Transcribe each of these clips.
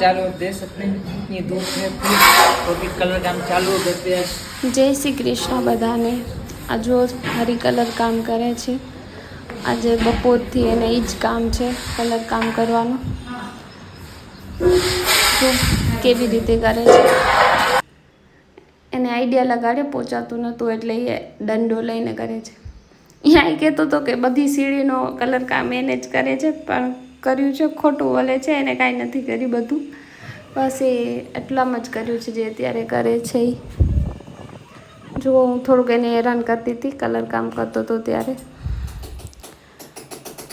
चालू देख सकते हैं इतनी धूप है तो भी कलर काम चालू करते हैं। जय श्री कृष्ण बधाने। आ जो हरी कलर काम करे छे आज बपोरथी एने ई ज काम छे कलर काम करवानुं। जो केवी रीते करे छे एने आइडिया लगाड़े पोचातुं नहोतुं एटले ए दंडो लईने करे छे। यहाँ कहेतो तो कि बधी सीढ़ीनो कलर काम एने ज करे छे पण कर्युं छे खोटुं वले छे एने कांई नथी कर्युं बधुं बस ए એટલામાં જ કર્યું છે જે અત્યારે કરે છે। જો હું થોડુંક એને હેરાન કરતી હતી કલર કામ કરતો હતો ત્યારે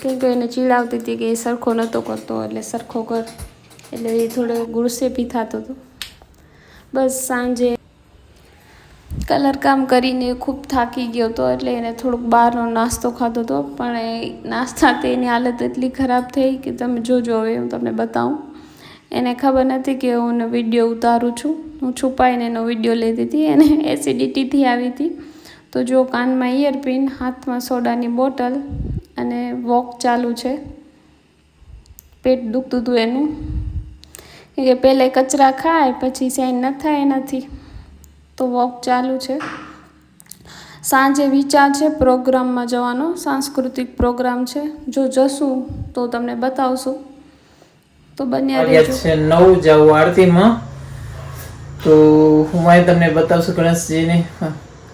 કેમ કે એને ચીડાવતી હતી કે એ સરખો નહોતો કરતો એટલે સરખો કર એટલે એ થોડો ગુસ્સે બી થતો હતો। બસ સાંજે કલર કામ કરીને ખૂબ થાકી ગયો હતો એટલે એને થોડુંક બહારનો નાસ્તો ખાધો હતો પણ એ નાસ્તાથી એની હાલત એટલી ખરાબ થઈ કે તમે જોજો હવે હું તમને બતાવું। એને ખબર નથી કે હું વિડીયો ઉતારું છું, હું છુપાઈને એનો વિડીયો લેતી હતી। એને એસિડિટીથી આવી હતી તો જો કાનમાં ઇયરપિન, હાથમાં સોડાની બોટલ અને વોક ચાલુ છે। પેટ દુખતું હતું એનું કે પહેલાં કચરા ખાય પછી સહેન ન થાય એનાથી તો વોક ચાલુ છે। સાંજે વિચાર છે પ્રોગ્રામમાં જવાનો, સાંસ્કૃતિક પ્રોગ્રામ છે, જો જશું તો તમને બતાવશું તો બન્યા રહેજો। છે 9 જાવ આરતીમાં તો હું અહીં તમને બતાવશું ગણેશજીને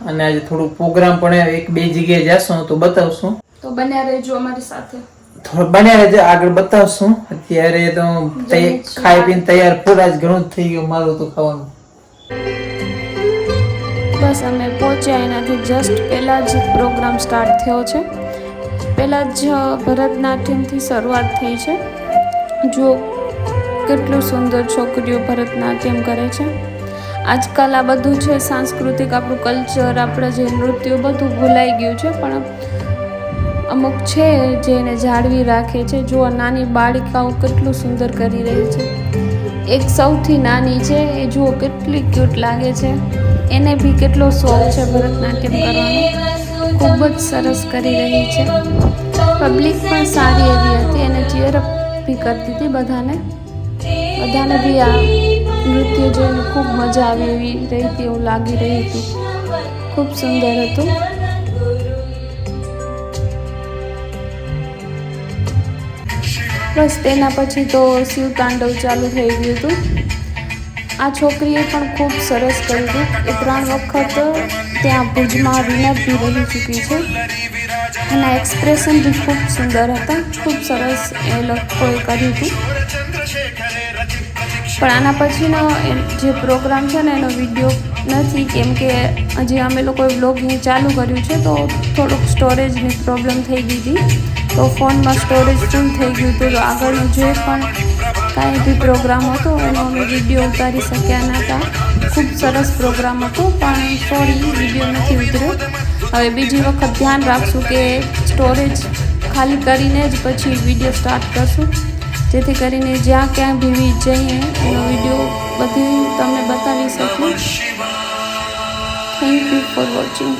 અને આજે થોડું પ્રોગ્રામ પણ એક બે જગ્યાએ જાશું તો બતાવશું તો બન્યા રહેજો અમારી સાથે। થોડું બન્યા રહેજો આગળ બતાવશું। અત્યારે તો ખાઈ પીને તૈયાર પૂરા જ ઘણું થઈ ગયું મારું તો ખાવાનું। બસ અમે પહોંચ્યા એનાથી જસ્ટ પહેલાં જ પ્રોગ્રામ સ્ટાર્ટ થયો છે। પહેલાં જ ભરતનાટ્યમથી શરૂઆત થઈ છે। જો કેટલું સુંદર છોકરીઓ ભરતનાટ્યમ કરે છે। આજકાલ આ બધું છે સાંસ્કૃતિક આપણું કલ્ચર, આપણે જે નૃત્યો બધું ભૂલાઈ ગયું છે પણ અમુક છે જે એને જાળવી રાખે છે। જો નાની બાળિકાઓ કેટલું સુંદર કરી રહી છે। એક સૌથી નાની છે એ જુઓ કેટલી ક્યુટ લાગે છે, એને બી કેટલો શોખ છે ભરતનાટ્યમ કરવાનો, ખૂબ જ સરસ કરી રહી છે। પબ્લિક પણ સારી એવી હતી, એને ચીયરઅપ બી કરતી હતી બધાને બી આ નૃત્ય જોઈને ખૂબ મજા આવી એવી રહી હતી, એવું લાગી રહી હતું, ખૂબ સુંદર હતું। બસ તેના પછી તો શિવ તાંડવ ચાલુ થઈ ગયું હતું। આ છોકરીએ પણ ખૂબ સરસ કર્યું હતું, એ 3 વખત ત્યાં ભુજમાં વિનર બી રહી ચૂકી છે। એના એક્સપ્રેશન બી ખૂબ સુંદર હતા, ખૂબ સરસ એ લોકોએ કર્યું હતું। પણ આના પછીનો જે પ્રોગ્રામ છે ને એનો વિડીયો નથી કેમ કે હજી અમે લોકોએ બ્લોગિંગ ચાલુ કર્યું છે તો થોડુંક સ્ટોરેજની પ્રોબ્લેમ થઈ ગઈ હતી તો ફોનમાં સ્ટોરેજ ફૂલ થઈ ગયું હતું તો આગળનો જે પણ કાંઈ બી પ્રોગ્રામ હતો એનો અમે વિડીયો ઉતારી શક્યા નહોતા। ખૂબ સરસ પ્રોગ્રામ હતો પણ સોરી વિડીયો નથી ઉતર્યો। હવે બીજી વખત ધ્યાન રાખશું કે સ્ટોરેજ ખાલી કરીને જ પછી વિડીયો સ્ટાર્ટ કરશું જેથી કરીને જ્યાં ક્યાં બી જઈએ એનો વિડીયો બધી તમને બતાવી શકું। Thank you for watching.